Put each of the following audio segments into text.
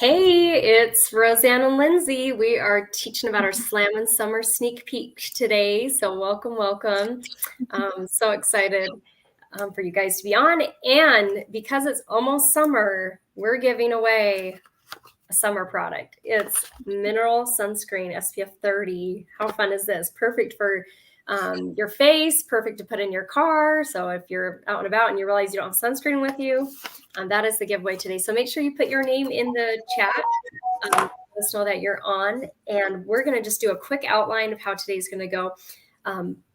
Hey, it's Roseanne and Lindsay. We are teaching about our Slam and Summer sneak peek today. So welcome, welcome. So excited for you guys to be on. And because it's almost summer, we're giving away a summer product. It's mineral sunscreen SPF 30. How fun is this? Perfect for your face, perfect to put in your car. So if you're out and about and you realize you don't have sunscreen with you, that is the giveaway today. So make sure you put your name in the chat. Let us know that you're on. And we're going to just do a quick outline of how today's going to go.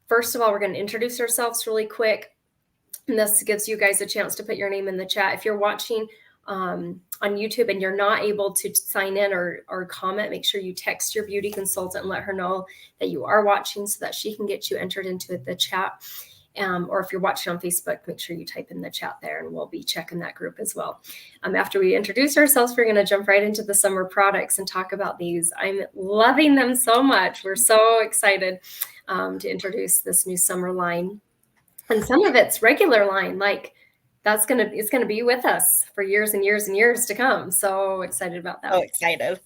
First of all, we're going to introduce ourselves really quick. And this gives you guys a chance to put your name in the chat. If you're watching on YouTube and you're not able to sign in or comment, make sure you text your beauty consultant and let her know that you are watching so that she can get you entered into the chat. Or if you're watching on Facebook, make sure you type in the chat there and we'll be checking that group as well. After we introduce ourselves, we're going to jump right into the summer products and talk about these. I'm loving them so much. We're so excited to introduce this new summer line. And some of it's regular line, like it's gonna be with us for years and years and years to come. So excited about that. Oh, excited.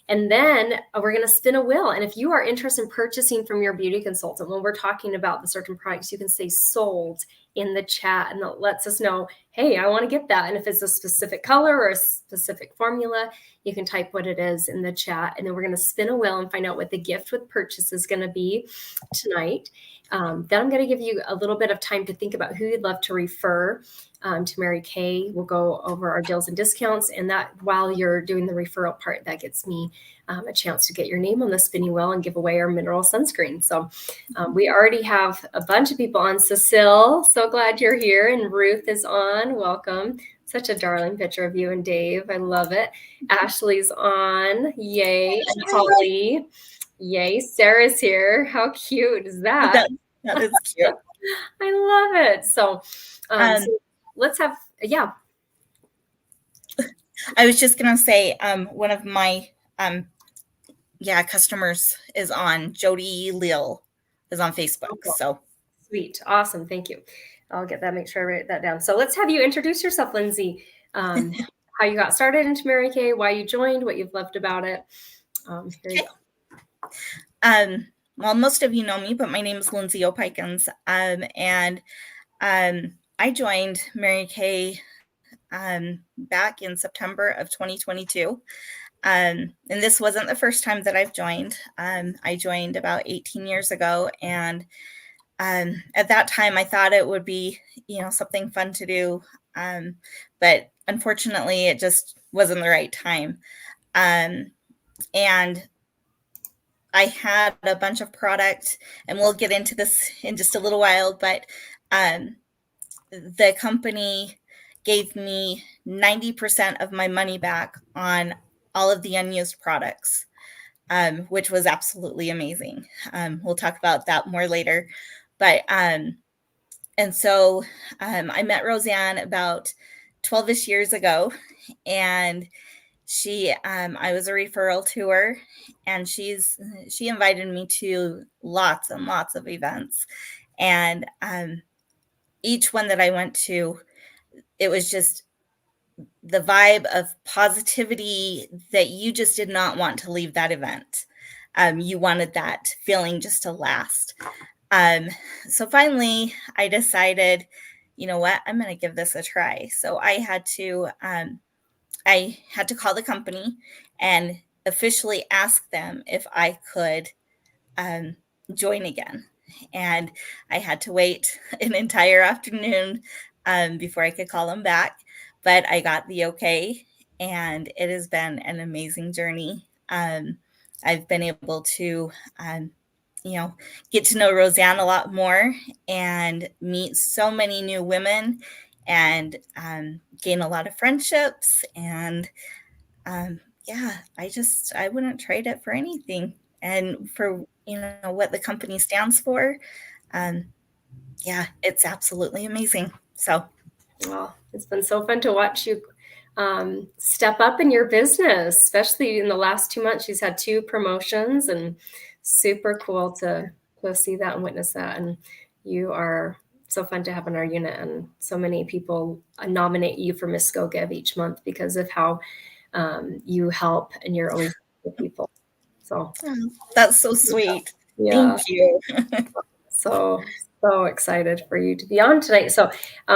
And then we're going to spin a wheel. And if you are interested in purchasing from your beauty consultant, when we're talking about the certain products, you can say sold in the chat, and that lets us know, hey, I want to get that. And if it's a specific color or a specific formula, you can type what it is in the chat. And then we're going to spin a wheel and find out what the gift with purchase is going to be tonight. Then I'm going to give you a little bit of time to think about who you'd love to refer to Mary Kay. We'll go over our deals and discounts, and that while you're doing the referral part, that gets me a chance to get your name on the spinning wheel and give away our mineral sunscreen. So we already have a bunch of people on. Cecile, so glad you're here, and Ruth is on. Welcome. Such a darling picture of you and Dave. I love it. Ashley's on. Yay. And Holly. Yay. Sarah's here. How cute is that? That is cute. I love it. So let's have, yeah. I was just going to say, one of my, customers is on. Jody Lil is on Facebook. Oh, cool. So sweet. Awesome. Thank you. I'll get that, make sure I write that down. So let's have you introduce yourself, Lindsay. How you got started into Mary Kay, why you joined, what you've loved about it. Here you go. Well, most of you know me, but my name is Lindsay O'Pikins. And I joined Mary Kay back in September of 2022. And this wasn't the first time that I've joined. I joined about 18 years ago. And at that time, I thought it would be, something fun to do. But unfortunately, it just wasn't the right time. And I had a bunch of product, and we'll get into this in just a little while, but the company gave me 90% of my money back on all of the unused products, which was absolutely amazing. We'll talk about that more later. But and so I met Roseanne about 12-ish years ago, and I was a referral to her, and she invited me to lots and lots of events. And each one that I went to, it was just the vibe of positivity that you just did not want to leave that event. You wanted that feeling just to last. So finally I decided, you know what, I'm going to give this a try. So I had to call the company and officially ask them if I could join again. And I had to wait an entire afternoon before I could call them back. But I got the okay, and it has been an amazing journey. I've been able to, get to know Roseanne a lot more and meet so many new women and gain a lot of friendships. And I wouldn't trade it for anything. And for, what the company stands for, it's absolutely amazing. So, well, it's been so fun to watch you step up in your business, especially in the last 2 months. She's had 2 promotions, and super cool to see that and witness that. And you are so fun to have in our unit, and so many people nominate you for Miss Go Give each month because of how you help and you're always with people. So that's so sweet. yeah. Thank you. So excited for you to be on tonight. So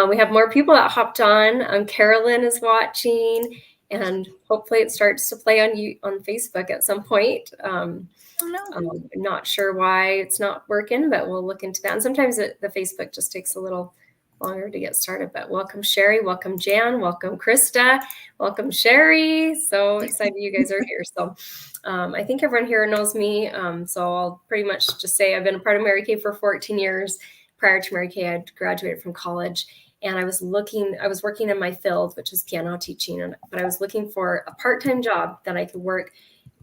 we have more people that hopped on. Carolyn is watching, and hopefully it starts to play on you on Facebook at some point. I'm not sure why it's not working, but we'll look into that. And sometimes the Facebook just takes a little longer to get started. But welcome, Sherry. Welcome, Jan. Welcome, Krista. Welcome, Sherry. So excited you guys are here. So I think everyone here knows me. So I'll pretty much just say I've been a part of Mary Kay for 14 years. Prior to Mary Kay, I'd graduated from college. And I was working in my field, which is piano teaching. But I was looking for a part-time job that I could work,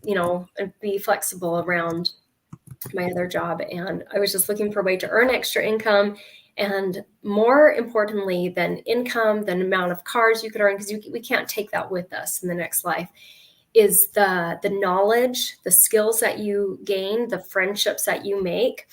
and be flexible around my other job. And I was just looking for a way to earn extra income. And more importantly than income, than amount of cars you could earn, because we can't take that with us in the next life, is the knowledge, the skills that you gain, the friendships that you make.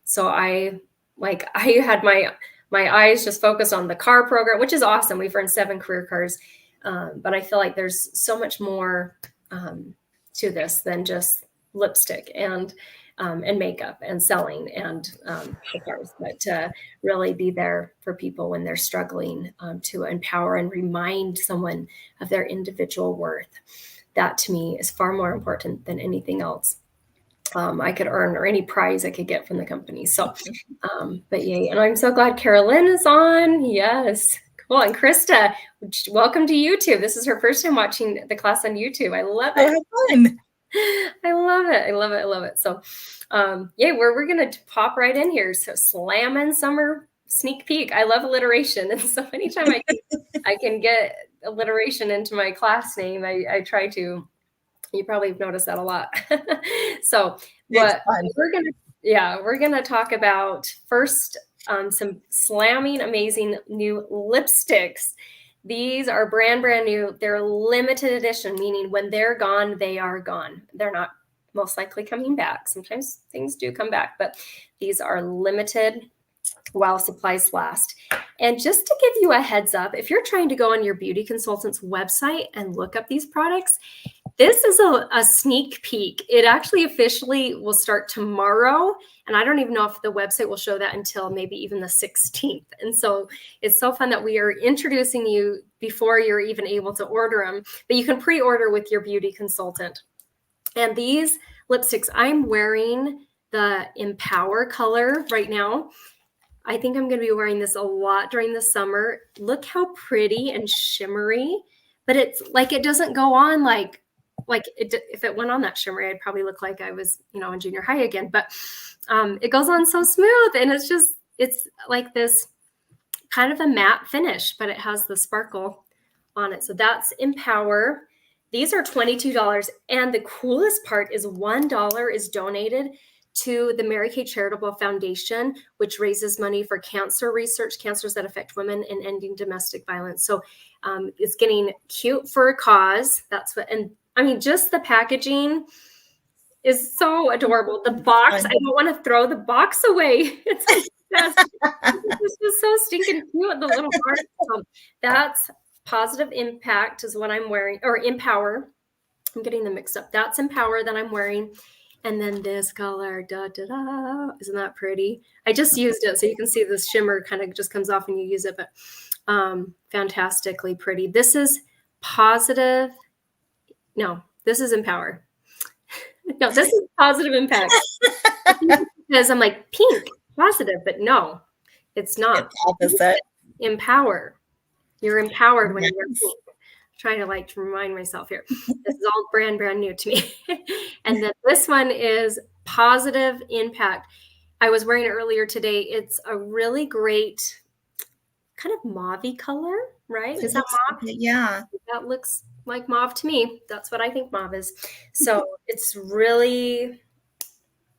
So I had my eyes just focused on the car program, which is awesome. We've earned 7 career cars. But I feel like there's so much more to this than just lipstick and makeup and selling and the cars, but to really be there for people when they're struggling, to empower and remind someone of their individual worth. That to me is far more important than anything else I could earn or any prize I could get from the company. So, but yay. And I'm so glad Carolyn is on. Yes. Cool. And Krista, welcome to YouTube. This is her first time watching the class on YouTube. I love it. Oh, fun. I love it. I love it. I love it. So, we're going to pop right in here. So Slammin' Summer Sneak Peek. I love alliteration. And so anytime I can get alliteration into my class name, I try to. You probably have noticed that a lot. So what we're going to talk about first, some slamming, amazing new lipsticks. These are brand new. They're limited edition, meaning when they're gone, they are gone. They're not most likely coming back. Sometimes things do come back, but these are limited while supplies last. And just to give you a heads up, if you're trying to go on your beauty consultant's website and look up these products, this is a sneak peek. It actually officially will start tomorrow. And I don't even know if the website will show that until maybe even the 16th. And so it's so fun that we are introducing you before you're even able to order them. But you can pre-order with your beauty consultant. And these lipsticks, I'm wearing the Empower color right now. I think I'm going to be wearing this a lot during the summer. Look how pretty and shimmery. But it's like it doesn't go on like if it went on that shimmery, I'd probably look like I was, in junior high again. But it goes on so smooth, and it's like this kind of a matte finish, but it has the sparkle on it. So that's Empower. These are $22, and the coolest part is $1 is donated to the Mary Kay Charitable Foundation, which raises money for cancer research, cancers that affect women, and ending domestic violence. So it's getting cute for a cause. That's what, and I mean, just the packaging is so adorable. The box, I don't want to throw the box away. It's just so stinking cute, the little heart. So that's Positive Impact is what I'm wearing, or Empower. I'm getting them mixed up. That's Empower that I'm wearing. And then this color, isn't that pretty? I just used it, so you can see this shimmer kind of just comes off when you use it, but fantastically pretty. This is Positive. No, this is Empower. No, this is Positive Impact. Because I'm like, pink, positive, but no, it's not. It's opposite. Empower. You're empowered when you wear pink. Trying to remind myself here. This is all brand new to me. And then this one is Positive Impact. I was wearing it earlier today. It's a really great kind of mauve-y color, right? Is that mauve? Yeah. That looks like mauve to me. That's what I think mauve is. So it's really,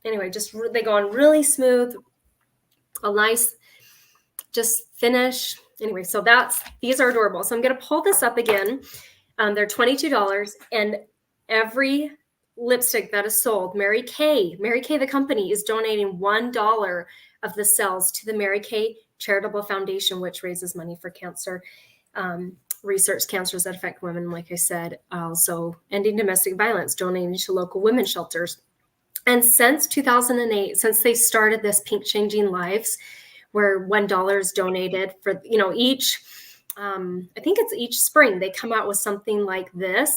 anyway, they go on really smooth, a nice just finish. Anyway, so these are adorable. So I'm going to pull this up again. They're $22, and every lipstick that is sold, Mary Kay, the company, is donating $1 of the sales to the Mary Kay Charitable Foundation, which raises money for cancer. research cancers that affect women, like I said, also ending domestic violence, donating to local women's shelters. And since 2008, since they started this Pink Changing Lives, where $1 is donated for, each, I think it's each spring, they come out with something like this,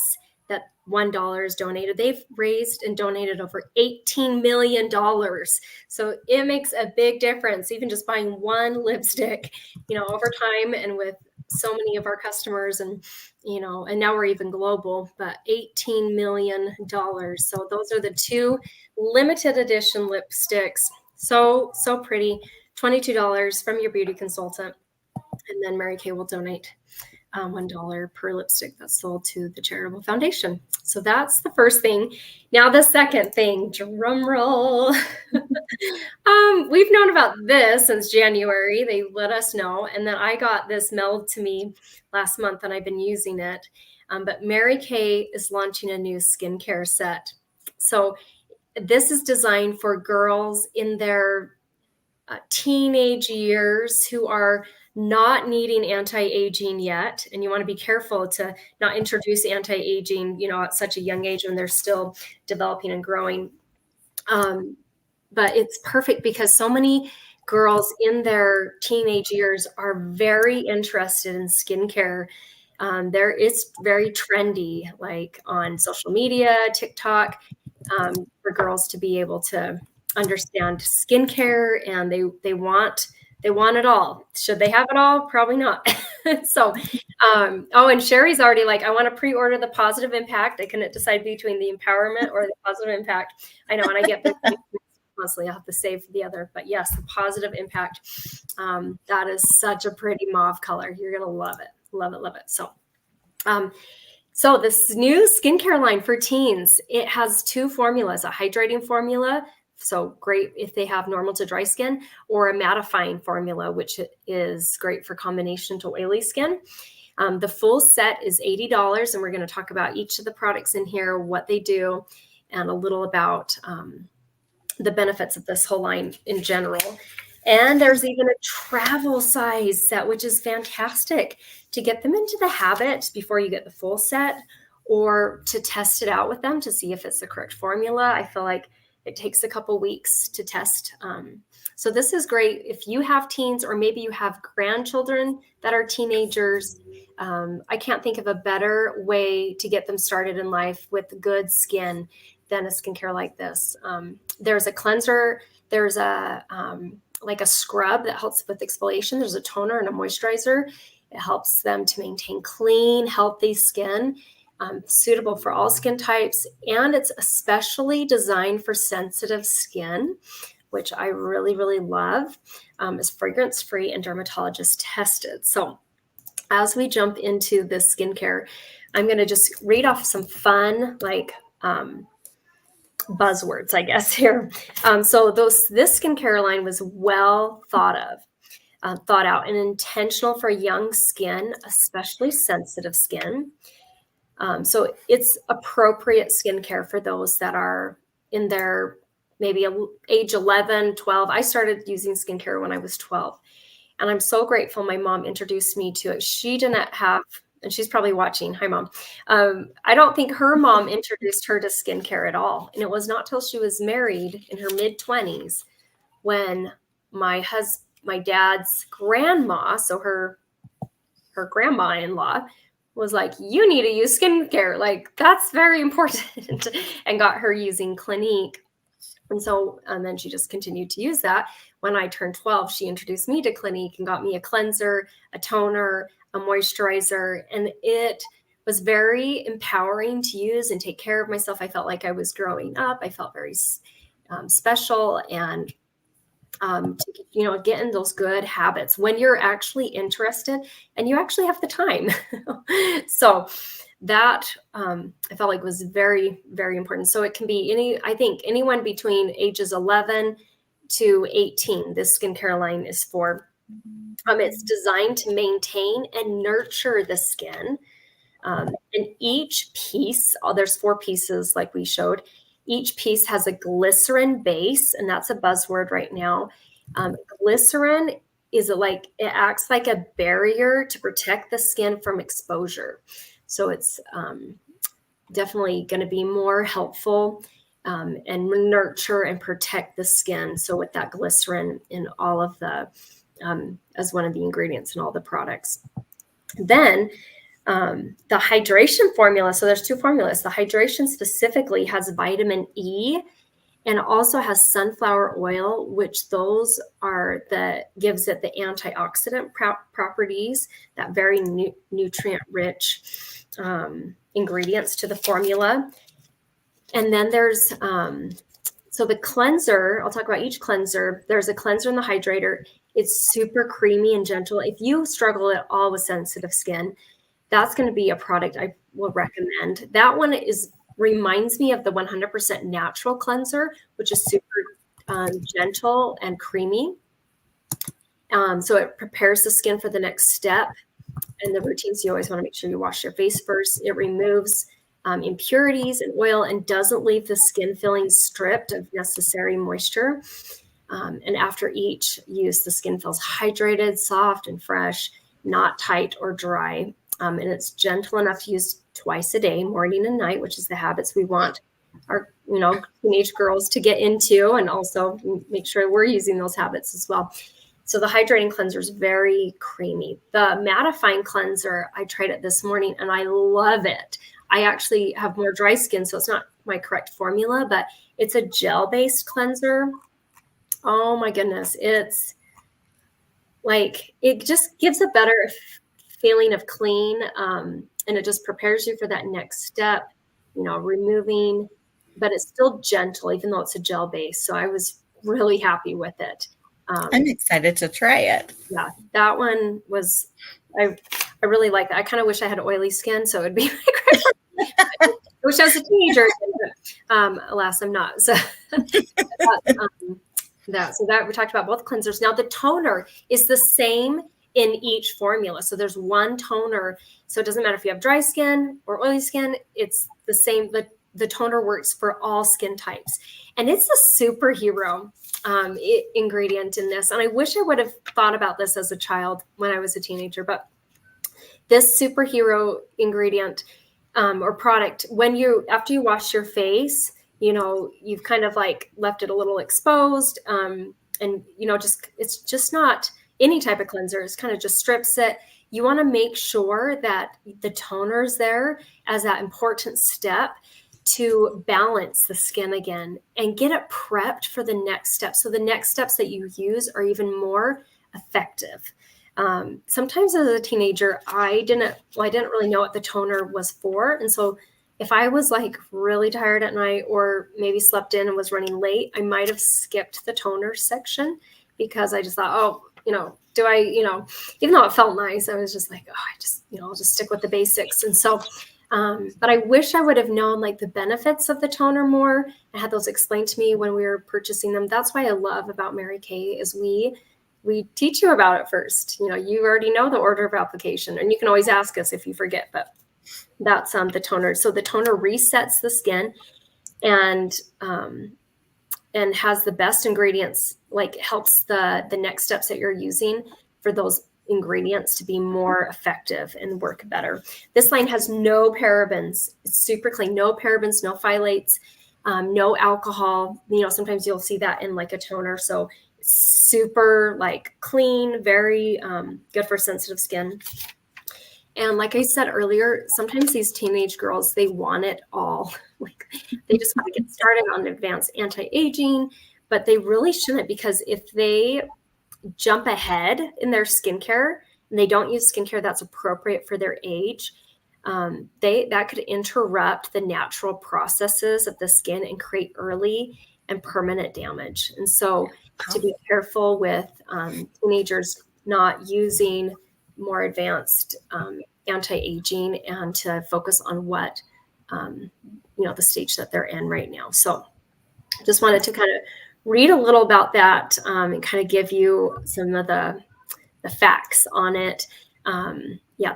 that $1 is donated. They've raised and donated over $18 million. So it makes a big difference, even just buying one lipstick, over time, and with so many of our customers, and and now we're even global, but $18 million. So those are the two limited edition lipsticks. So pretty. $22 from your beauty consultant, and then Mary Kay will donate $1 per lipstick that's sold to the charitable foundation. So that's the first thing. Now the second thing, drum roll. We've known about this since January. They let us know, and then I got this mailed to me last month, and I've been using it. But Mary Kay is launching a new skincare set. So this is designed for girls in their teenage years who are not needing anti-aging yet. And you want to be careful to not introduce anti-aging, at such a young age when they're still developing and growing. But it's perfect because so many girls in their teenage years are very interested in skincare. It's very trendy, like on social media, TikTok, for girls to be able to understand skincare, and they want it all. Should they have it all? Probably not. So, and Sherry's already like, I want to pre-order the Positive Impact. I couldn't decide between the Empowerment or the Positive Impact. I know, and I get this constantly. I'll have to save the other, but yes, the Positive Impact. That is such a pretty mauve color. You're gonna love it, love it, love it. So this new skincare line for teens, it has two formulas: a hydrating formula, so great if they have normal to dry skin, or a mattifying formula, which is great for combination to oily skin. The full set is $80, and we're going to talk about each of the products in here, what they do, and a little about the benefits of this whole line in general. And there's even a travel size set, which is fantastic to get them into the habit before you get the full set, or to test it out with them to see if it's the correct formula. I feel like it takes a couple weeks to test. So this is great if you have teens, or maybe you have grandchildren that are teenagers. I can't think of a better way to get them started in life with good skin than a skincare like this. There's a cleanser. There's like a scrub that helps with exfoliation. There's a toner and a moisturizer. It helps them to maintain clean, healthy skin, suitable for all skin types. And it's especially designed for sensitive skin, which I really, really love. It's fragrance-free and dermatologist tested. So as we jump into this skincare, I'm going to just read off some fun, buzzwords, I guess, here. So this skincare line was well thought out and intentional for young skin, especially sensitive skin. So it's appropriate skincare for those that are in their maybe age 11, 12. I started using skincare when I was 12. And I'm so grateful my mom introduced me to it. She didn't have, and she's probably watching. Hi, Mom. I don't think her mom introduced her to skincare at all. And it was not till she was married in her mid-20s when my dad's grandma, so her grandma-in-law, was like, you need to use skincare. Like, that's very important, and got her using Clinique. And then she just continued to use that. When I turned 12, she introduced me to Clinique and got me a cleanser, a toner, a moisturizer, and it was very empowering to use and take care of myself. I felt like I was growing up. I felt very special, and to get in those good habits when you're actually interested and you actually have the time. So that I felt like was very, very important. So it can be anyone between ages 11 to 18. This skincare line is for. It's designed to maintain and nurture the skin. And each piece, there's 4 pieces like we showed. Each piece has a glycerin base, and that's a buzzword right now. Glycerin is it acts like a barrier to protect the skin from exposure. So it's definitely going to be more helpful and nurture and protect the skin. So with that glycerin in all of the, as one of the ingredients in all the products. Then the hydration formula. So there's two formulas. The hydration specifically has vitamin E and also has sunflower oil, which those are gives it the antioxidant properties, that very nutrient rich ingredients to the formula. And then there's so the cleanser, I'll talk about each cleanser. There's a cleanser and the hydrator. It's super creamy and gentle. If you struggle at all with sensitive skin, that's going to be a product I will recommend. That one reminds me of the 100% natural cleanser, which is super gentle and creamy. So it prepares the skin for the next step. And the routines, you always want to make sure you wash your face first. It removes impurities and oil and doesn't leave the skin feeling stripped of necessary moisture. And after each use, the skin feels hydrated, soft, and fresh, not tight or dry. And it's gentle enough to use twice a day, morning and night, which is the habits we want our teenage girls to get into, and also make sure we're using those habits as well. So the hydrating cleanser is very creamy. The mattifying cleanser, I tried it this morning and I love it. I actually have more dry skin, so it's not my correct formula, but it's a gel-based cleanser. Oh my goodness. It's like, it just gives a better feeling of clean, and it just prepares you for that next step, removing, but it's still gentle, even though it's a gel base. So I was really happy with it. I'm excited to try it. Yeah, that one was, I really like that. I kind of wish I had oily skin, so it would be like, I wish I was a teenager, but alas, I'm not. So that we talked about both cleansers. Now the toner is the same in each formula. So there's one toner. So it doesn't matter if you have dry skin or oily skin, it's the same. The toner works for all skin types. And it's a superhero ingredient in this. And I wish I would have thought about this as a child when I was a teenager, but this superhero ingredient or product, after you wash your face, you've kind of like left it a little exposed, and it's just not any type of cleanser. It's kind of just strips it. You want to make sure that the toner's there as that important step to balance the skin again and get it prepped for the next step. So the next steps that you use are even more effective. Sometimes as a teenager, I didn't really know what the toner was for. And so if I was like really tired at night or maybe slept in and was running late, I might have skipped the toner section because I just thought, even though it felt nice, I was just like, I'll just stick with the basics. And so, but I wish I would have known like the benefits of the toner more and had those explained to me when we were purchasing them. That's why I love about Mary Kay is we teach you about it first. You already know the order of application, and you can always ask us if you forget, but that's the toner. So the toner resets the skin and has the best ingredients, like helps the next steps that you're using for those ingredients to be more effective and work better. This line has no parabens. It's super clean. No parabens, no phthalates, no alcohol. Sometimes you'll see that in like a toner. So it's super like clean, very good for sensitive skin. And like I said earlier, sometimes these teenage girls, they want it all. Like they just want to get started on advanced anti-aging, but they really shouldn't, because if they jump ahead in their skincare and they don't use skincare that's appropriate for their age, that could interrupt the natural processes of the skin and create early and permanent damage. And so to be careful with teenagers not using more advanced anti-aging and to focus on what, the stage that they're in right now. So just wanted to kind of read a little about that and kind of give you some of the facts on it.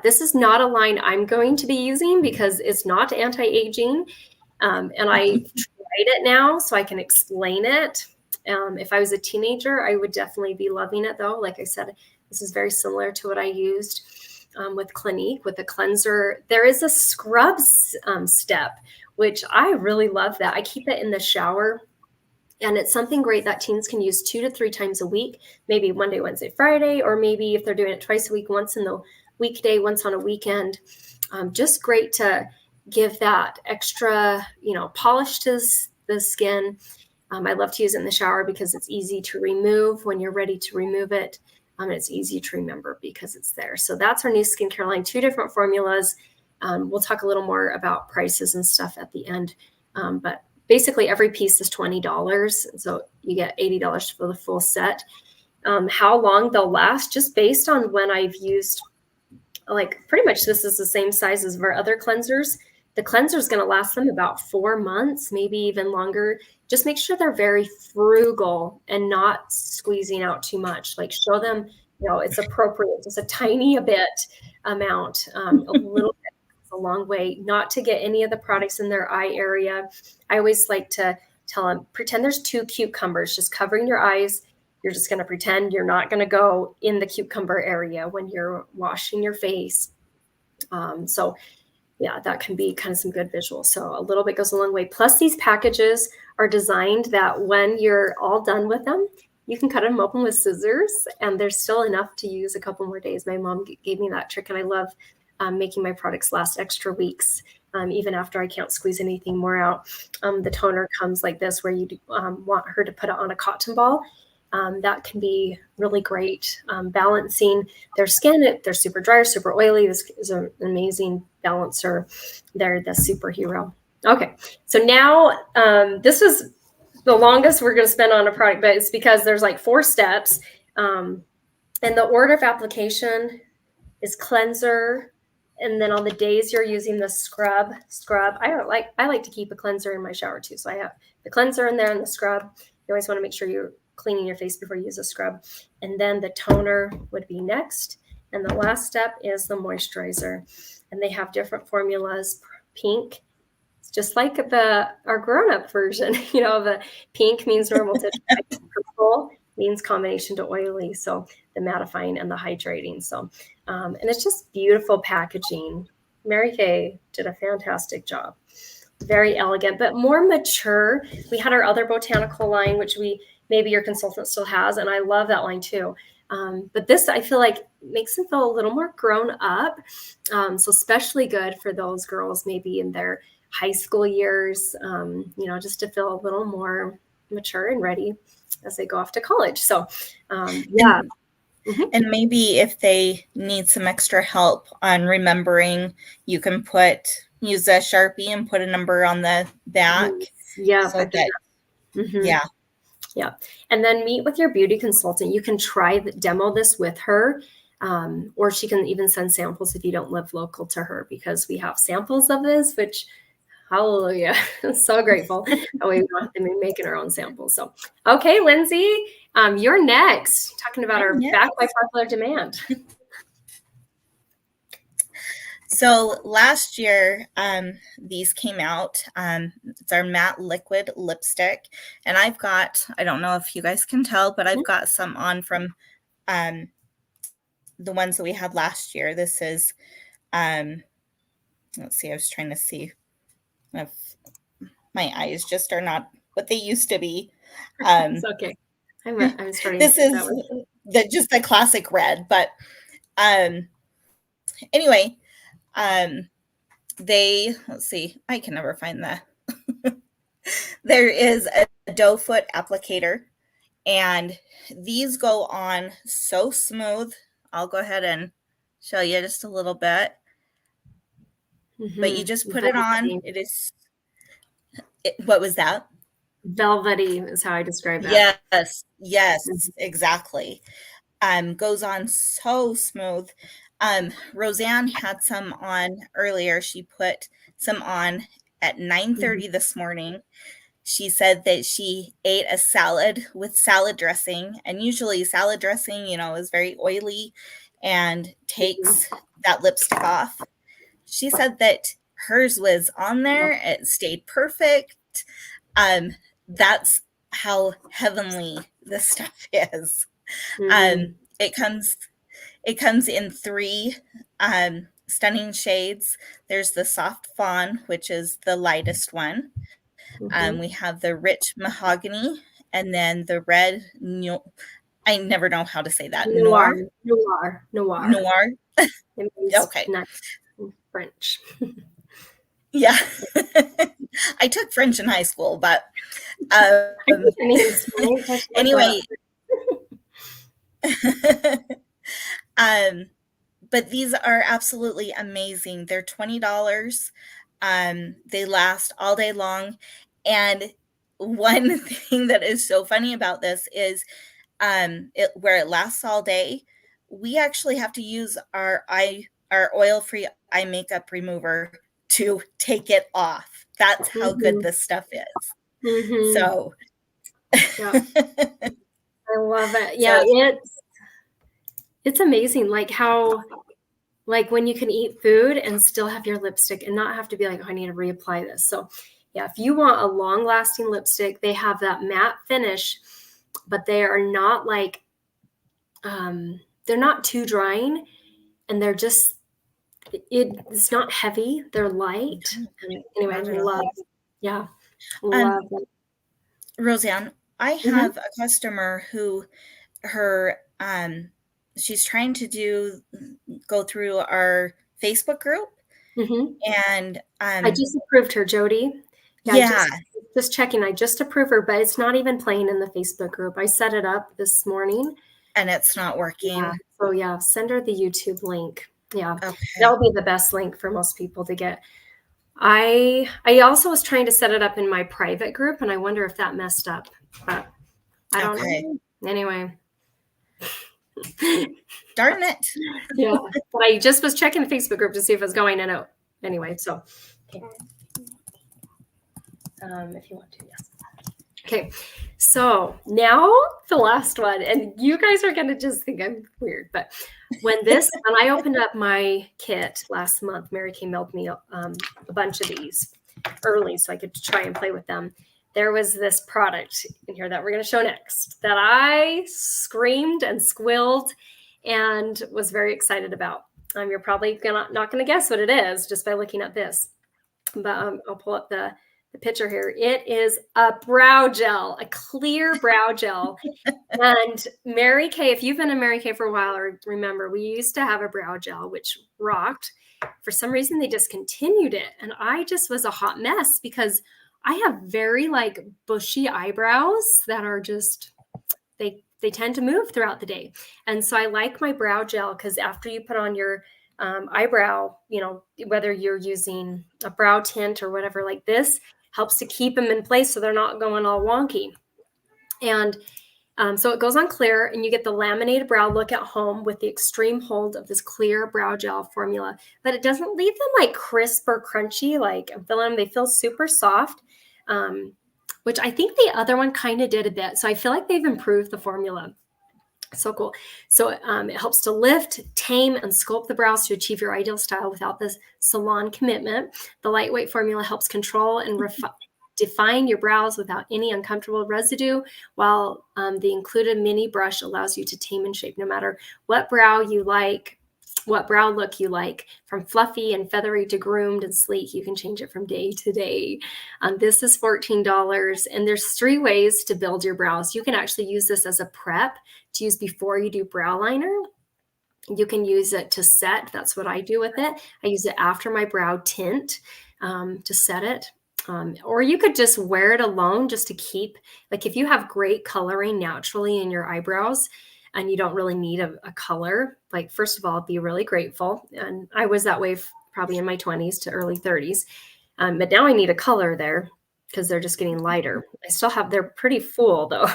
This is not a line I'm going to be using because it's not anti-aging. And I tried it now so I can explain it. If I was a teenager, I would definitely be loving it though. Like I said, this is very similar to what I used with Clinique with the cleanser. There is a scrubs step, which I really love that. I keep it in the shower. And it's something great that teens can use 2 to 3 times a week, maybe Monday, Wednesday, Friday, or maybe if they're doing it twice a week, once in the weekday, once on a weekend. Just great to give that extra, polish to the skin. I love to use it in the shower because it's easy to remove when you're ready to remove it. And it's easy to remember because it's there. So that's our new skincare line, 2 different formulas. We'll talk a little more about prices and stuff at the end. But basically every piece is $20. So you get $80 for the full set. How long they'll last, just based on when I've used, like pretty much this is the same size as our other cleansers. The cleanser is going to last them about 4 months, maybe even longer. Just make sure they're very frugal and not squeezing out too much. Like show them, it's appropriate, just a tiny bit amount, a little bit goes a long way. Not to get any of the products in their eye area. I always like to tell them, pretend there's 2 cucumbers just covering your eyes. You're just going to pretend you're not going to go in the cucumber area when you're washing your face. So yeah, that can be kind of some good visuals. So a little bit goes a long way. Plus these packages are designed that when you're all done with them, you can cut them open with scissors and there's still enough to use a couple more days. My mom gave me that trick and I love making my products last extra weeks. Even after I can't squeeze anything more out. The toner comes like this where you want her to put it on a cotton ball. That can be really great. Balancing their skin, if they're super dry or super oily, this is an amazing balancer. They're the superhero. Okay, so now this is the longest we're going to spend on a product, but it's because there's like 4 steps. And the order of application is cleanser. And then on the days you're using the scrub, I like to keep a cleanser in my shower too. So I have the cleanser in there and the scrub. You always want to make sure you're cleaning your face before you use a scrub. And then the toner would be next. And the last step is the moisturizer. And they have different formulas. Pink, it's just like our grown-up version. The pink means normal to dry. Purple means combination to oily. So the mattifying and the hydrating. So, and it's just beautiful packaging. Mary Kay did a fantastic job. Very elegant, but more mature. We had our other botanical line, which maybe your consultant still has, and I love that line too. But this, I feel like, makes them feel a little more grown up. So especially good for those girls maybe in their high school years, just to feel a little more mature and ready as they go off to college. So, yeah. And maybe if they need some extra help on remembering, you can use a Sharpie and put a number on the back. Yeah. So yeah. Yeah. And then meet with your beauty consultant. You can demo this with her, or she can even send samples if you don't live local to her, because we have samples of this, which, hallelujah, so grateful. And we don't have to be making our own samples. So, okay, Lindsay, you're next, talking about our back by popular demand. So last year, these came out. It's our matte liquid lipstick. And I don't know if you guys can tell, but I've got some on from the ones that we had last year. This is, let's see, I was trying to see if my eyes just are not what they used to be. It's okay. I'm starting. This is just the classic red, but anyway, let's see, I can never find that. There is a doe foot applicator, and these go on so smooth. I'll go ahead and show you just a little bit. But you just put it on. What was that? Velvety is how I describe that. Yes, exactly. Goes on so smooth. Roseanne had some on earlier. She put some on at 9:30 this morning. She said that she ate a salad with salad dressing, and usually salad dressing, is very oily and takes that lipstick off. She said that hers was on there. It stayed perfect. That's how heavenly this stuff is. Mm-hmm. It comes in 3 stunning shades. There's the soft fawn, which is the lightest one. Mm-hmm. We have the rich mahogany, and then the red I never know how to say that. Noir, Noir? noir, noir. Noir? It means Okay. nice in French. Yeah. I took French in high school, but I think it means nice. I should look that anyway, up. um, but these are absolutely amazing. They're $20. They last all day long. And one thing that is so funny about this is where it lasts all day, we actually have to use our oil-free eye makeup remover to take it off. That's how good Mm-hmm. this stuff is. Mm-hmm. So Yeah, I love it. so Yeah, it's amazing, like how, like when you can eat food and still have your lipstick and not have to be like, oh, I need to reapply this. So yeah, if you want a long lasting lipstick, they have that matte finish, but they are not like, they're not too drying, and they're just, it's not heavy. They're light. no, And anyway, I not at love, all. yeah, Um, love it. Roseanne, I Mm-hmm. have a customer who her she's trying to go through our Facebook group, Mm-hmm. and I just approved her, Jody. Yeah, I yeah, just checking. I just approved her, but it's not even playing in the Facebook group. I set it up this morning. and it's not Yeah. working. So yeah, send her the YouTube link. Yeah. Okay. That'll be the best link for most people to get. I also was trying to set it up in my private group, and I wonder if that messed up. But I don't Okay. know. Anyway. Darn it. Yeah. But I just was checking the Facebook group to see if it's going in out. Anyway, so okay. If you want to, yes. Okay, so now the last one, and you guys are gonna just think I'm weird, but when I opened up my kit last month, Mary Kay mailed me a bunch of these early so I could try and play with them. There was this product in here that we're gonna show next that I screamed and squealed and was very excited about. You're probably not gonna guess what it is just by looking at this, but I'll pull up the picture here. It is a brow gel, a clear brow gel. And Mary Kay, if you've been in Mary Kay for a while, or remember, we used to have a brow gel, which rocked. For some reason, they discontinued it. And I just was a hot mess because I have very like bushy eyebrows that are just, they tend to move throughout the day. And so I like my brow gel because after you put on your eyebrow, whether you're using a brow tint or whatever like this, helps to keep them in place so they're not going all wonky. And so it goes on clear, and you get the laminated brow look at home with the extreme hold of this clear brow gel formula. But it doesn't leave them like crisp or crunchy. Like I'm feeling them, they feel super soft, which I think the other one kind of did a bit. So I feel like they've improved the formula. So cool. So it helps to lift, tame, and sculpt the brows to achieve your ideal style without this salon commitment. The lightweight formula helps control and define your brows without any uncomfortable residue, while the included mini brush allows you to tame and shape no matter what brow you like, what brow look you like. From fluffy and feathery to groomed and sleek, you can change it from day to day. This is $14, and there's 3 ways to build your brows. You can actually use this as a prep to use before you do brow liner. You can use it to set. That's what I do with it. I use it after my brow tint to set it. Or you could just wear it alone just to keep, like if you have great coloring naturally in your eyebrows and you don't really need a color, like first of all, be really grateful. And I was that way probably in my 20s to early 30s. But now I need a color there because they're just getting lighter. I still have, they're pretty full though,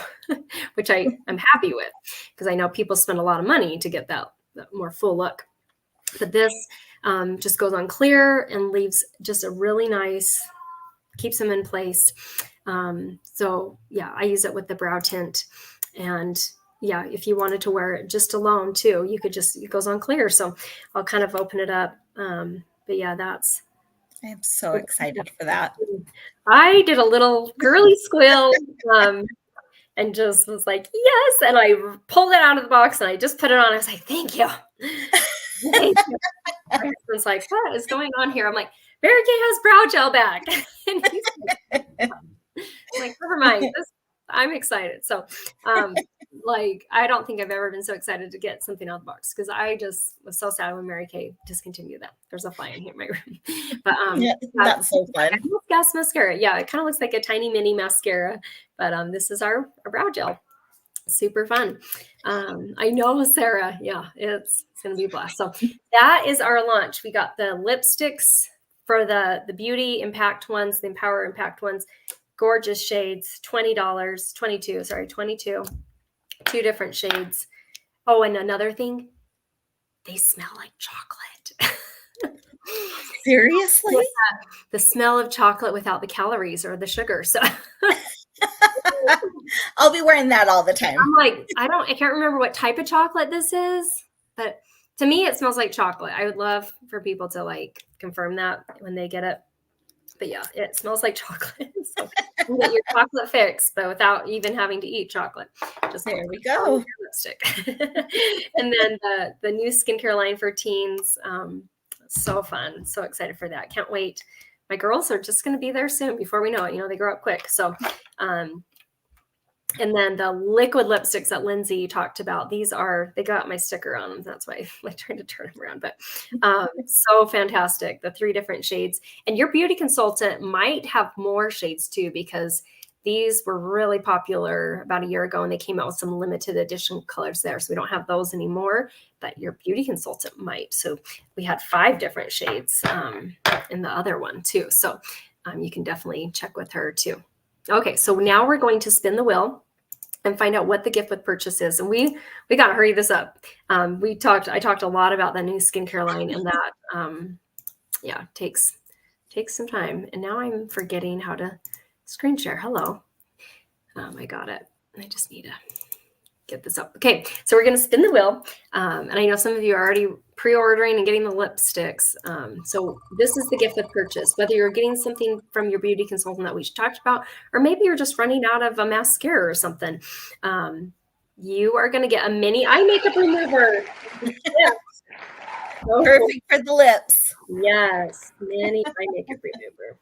which I'm happy with because I know people spend a lot of money to get that more full look. But this just goes on clear and leaves just a really nice, keeps them in place. So yeah, I use it with the brow tint. And yeah, if you wanted to wear it just alone too, you could just, it goes on clear. So I'll kind of open it up. But yeah, I'm so excited for that. I did a little girly squeal. and just was like, yes. And I pulled it out of the box and I just put it on. I was like, thank you. Thank you. My husband's like, what is going on here? I'm like, Mary Kay has brow gel back. And he's like, never mind. I'm excited. So, like, I don't think I've ever been so excited to get something out of the box because I just was so sad when Mary Kay discontinued that. There's a fly in here in my room. But Yeah, that's so fun. gas mascara. Yeah, it kind of looks like a tiny mini mascara, but this is our brow gel. Super fun. I know, Sarah. Yeah, it's gonna be a blast. So that is our launch. We got the lipsticks for the beauty impact ones, the empower impact ones. Gorgeous shades, $20, 22, sorry, 22, 2 different shades. Oh, and another thing, they smell like chocolate. Seriously? The smell of chocolate without the calories or the sugar. So I'll be wearing that all the time. I'm like, I can't remember what type of chocolate this is, but to me, it smells like chocolate. I would love for people to like confirm that when they get it. But yeah, it smells like chocolate. So you get your chocolate fix, but without even having to eat chocolate. Just there we go. Lipstick. And then the new skincare line for teens. So fun. So excited for that. Can't wait. My girls are just going to be there soon before we know it. You know, they grow up quick. So, and then the liquid lipsticks that Lindsay talked about, they got my sticker on them. That's why I'm trying to turn them around, but so fantastic. The 3 different shades, and your beauty consultant might have more shades too, because these were really popular about a year ago and they came out with some limited edition colors there. So we don't have those anymore, but your beauty consultant might. So we had 5 different shades in the other one too. So you can definitely check with her too. Okay, so now we're going to spin the wheel and find out what the gift with purchase is. And we got to hurry this up. I talked a lot about the new skincare line, and that takes some time. And now I'm forgetting how to screen share. Hello. I got it. I just need to get this up. Okay, so we're going to spin the wheel. And I know some of you are already pre-ordering and getting the lipsticks. So this is the gift with purchase, whether you're getting something from your beauty consultant that we talked about, or maybe you're just running out of a mascara or something. You are going to get a mini eye makeup remover. Yes. So perfect for the lips. Yes, mini eye makeup remover.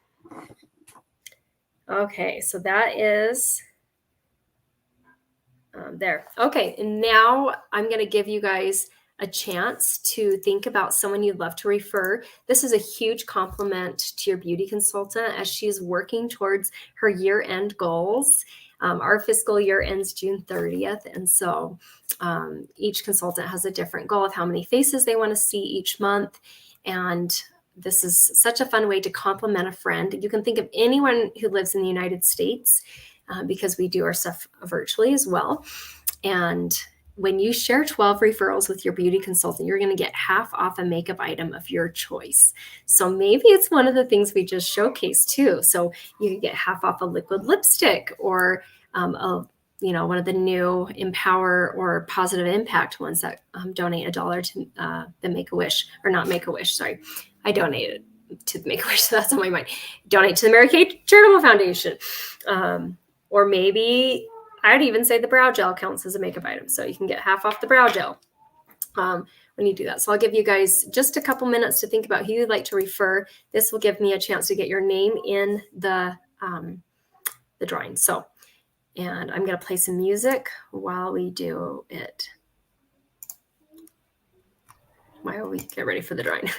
Okay, so that is there. Okay, and now I'm going to give you guys a chance to think about someone you'd love to refer. This is a huge compliment to your beauty consultant as she's working towards her year-end goals. Our fiscal year ends June 30th, and so each consultant has a different goal of how many faces they want to see each month, and this is such a fun way to compliment a friend. You can think of anyone who lives in the United States because we do our stuff virtually as well. And when you share 12 referrals with your beauty consultant, you're going to get half off a makeup item of your choice. So maybe it's one of the things we just showcased too. So you can get half off a liquid lipstick, or one of the new Empower or Positive Impact ones that donate $1 to the Make-A-Wish, or not Make-A-Wish, sorry. I donated to the Make-A-Wish, so that's on my mind. Donate to the Mary Kay Charitable Foundation. Or maybe I'd even say the brow gel counts as a makeup item. So you can get half off the brow gel when you do that. So I'll give you guys just a couple minutes to think about who you'd like to refer. This will give me a chance to get your name in the drawing. So, and I'm going to play some music while we do it. While we get ready for the drawing.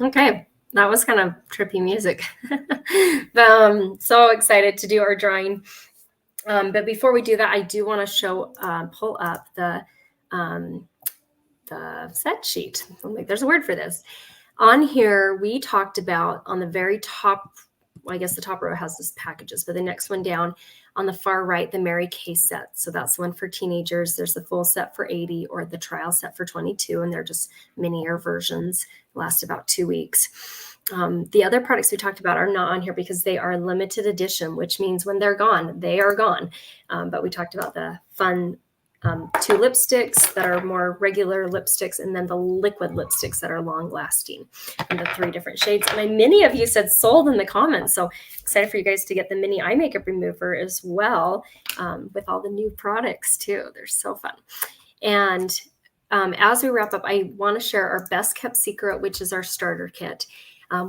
Okay, that was kind of trippy music. So excited to do our drawing. But before we do that, I do want to pull up the set sheet. I'm like, there's a word for this. On here, we talked about on the very top, well, I guess the top row has this packages, but the next one down on the far right, the Mary Kay set. So that's one for teenagers. There's the full set for 80 or the trial set for 22, and they're just mini-air versions, last about 2 weeks. The other products we talked about are not on here because they are limited edition, which means when they're gone, they are gone. But we talked about the fun 2 lipsticks that are more regular lipsticks, and then the liquid lipsticks that are long lasting, and the 3 different shades. And many of you said sold in the comments, so excited for you guys to get the mini eye makeup remover as well, with all the new products too. They're so fun. And as we wrap up, I want to share our best kept secret, which is our starter kit.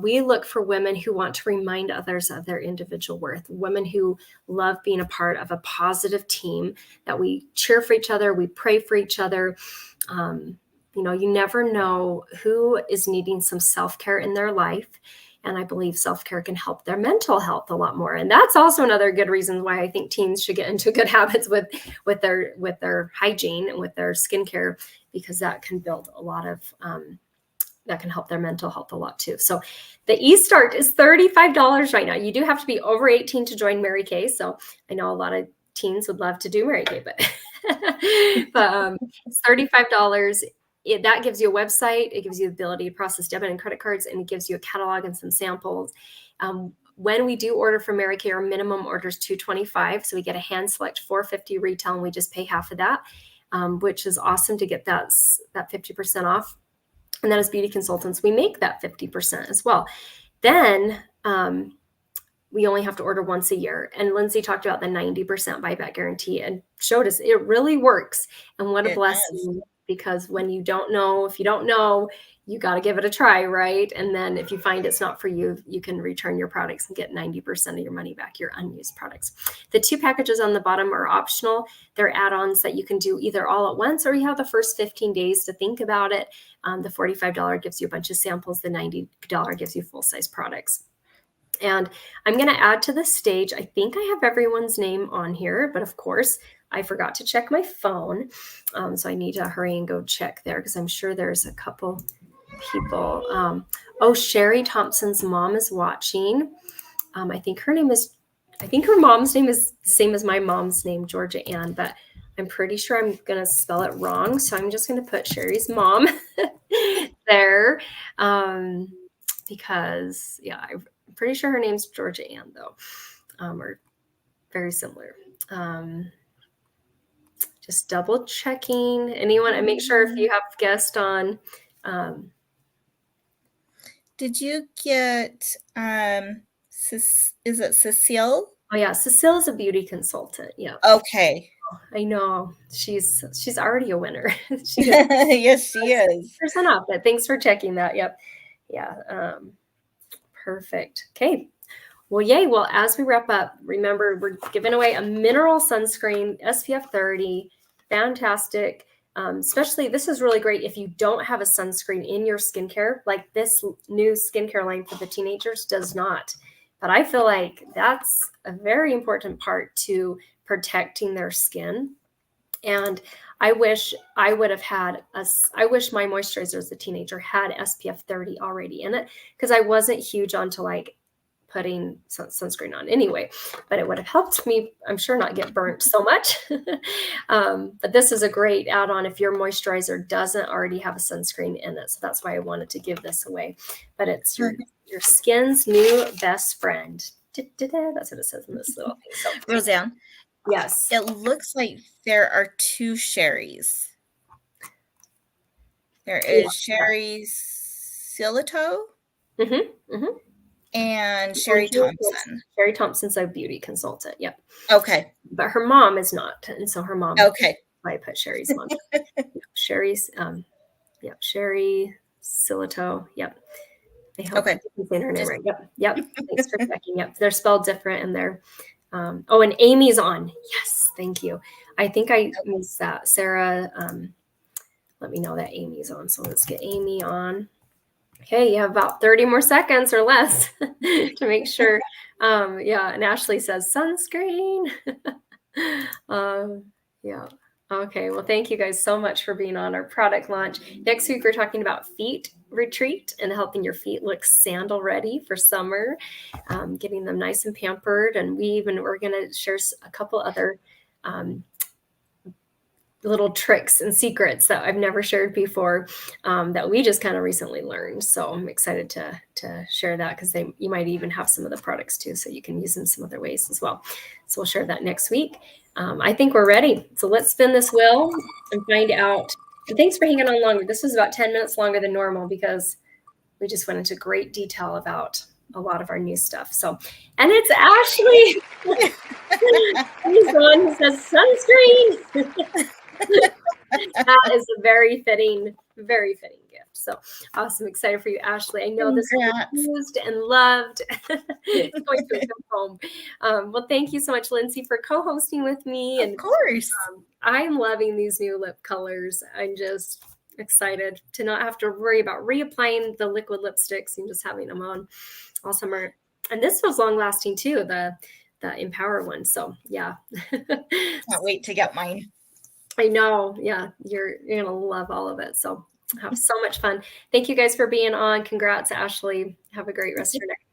We look for women who want to remind others of their individual worth, women who love being a part of a positive team, that we cheer for each other, we pray for each other. You never know who is needing some self-care in their life. And I believe self-care can help their mental health a lot more. And that's also another good reason why I think teens should get into good habits with their hygiene and with their skincare, because that can build a lot of that can help their mental health a lot too. So the eStart is $35 right now. You do have to be over 18 to join Mary Kay. So I know a lot of teens would love to do Mary Kay, but it's $35. That gives you a website. It gives you the ability to process debit and credit cards, and it gives you a catalog and some samples. When we do order from Mary Kay, our minimum order is $225. So we get a hand select $450 retail, and we just pay half of that, which is awesome to get that 50% off. And then as beauty consultants, we make that 50% as well. Then we only have to order once a year. And Lindsay talked about the 90% buyback guarantee and showed us it really works. And what a blessing, because when you don't know, if you don't know, you got to give it a try, right? And then if you find it's not for you, you can return your products and get 90% of your money back, your unused products. The 2 packages on the bottom are optional. They're add-ons that you can do either all at once, or you have the first 15 days to think about it. The $45 gives you a bunch of samples. The $90 gives you full-size products. And I'm going to add to the stage, I think I have everyone's name on here, but of course, I forgot to check my phone. So I need to hurry and go check there, because I'm sure there's a couple people. Sherry Thompson's mom is watching. I think her mom's name is the same as my mom's name, Georgia Ann, but I'm pretty sure I'm going to spell it wrong. So I'm just going to put Sherry's mom there, because, yeah, I'm pretty sure her name's Georgia Ann, though, or very similar. Just double checking. Anyone, and make sure if you have guests on. Did you get, is it Cecile? Oh yeah, Cecile is a beauty consultant. Yeah. Okay. I know. She's already a winner. Yes, she is. % off, but thanks for checking that. Yep. Yeah. Perfect. Okay. Well, yay. Well, as we wrap up, remember, we're giving away a mineral sunscreen, SPF 30, fantastic. Especially, this is really great if you don't have a sunscreen in your skincare, like this new skincare line for the teenagers does not. But I feel like that's a very important part to protecting their skin. And I wish I would have I wish my moisturizer as a teenager had SPF 30 already in it, because I wasn't huge onto like putting sunscreen on anyway, but it would have helped me, I'm sure, not get burnt so much. But this is a great add-on if your moisturizer doesn't already have a sunscreen in it. So that's why I wanted to give this away. But it's your skin's new best friend. That's what it says in this little thing. So, Roseanne. Yes. It looks like there are 2 Sherrys. There is Sherry Silito and Sherry Thompson. Sherry Thompson's a beauty consultant. Yep. Okay. But her mom is not. And so her mom. Okay. I put Sherry's mom. Sherry's, Sherry Silito. Yep. I hope I'm saying her name right. Yep. Thanks for checking. Yep. They're spelled different, and they're, and Amy's on. Yes. Thank you. I think I missed that. Sarah, let me know that Amy's on. So let's get Amy on. Okay, you have about 30 more seconds or less to make sure. Yeah, and Ashley says sunscreen. Yeah. Okay, well, thank you guys so much for being on our product launch. Next week, we're talking about feet retreat and helping your feet look sandal ready for summer, getting them nice and pampered. And we're going to share a couple other little tricks and secrets that I've never shared before, that we just kind of recently learned. So I'm excited to share that, because you might even have some of the products too, so you can use them some other ways as well. So we'll share that next week. I think we're ready. So let's spin this wheel and find out. And thanks for hanging on longer. This was about 10 minutes longer than normal because we just went into great detail about a lot of our new stuff. So, and it's Ashley. He's the one who says sunscreen. That is a very fitting gift. So awesome. Excited for you, Ashley. I know this was used and loved. It's going to come home. Well, thank you so much, Lindsay, for co-hosting with me. Of course. I'm loving these new lip colors. I'm just excited to not have to worry about reapplying the liquid lipsticks and just having them on all summer. And this was long lasting too, the Empower one. So yeah. Can't wait to get mine. I know. Yeah. You're going to love all of it. So have so much fun. Thank you guys for being on. Congrats, Ashley. Have a great rest of your night.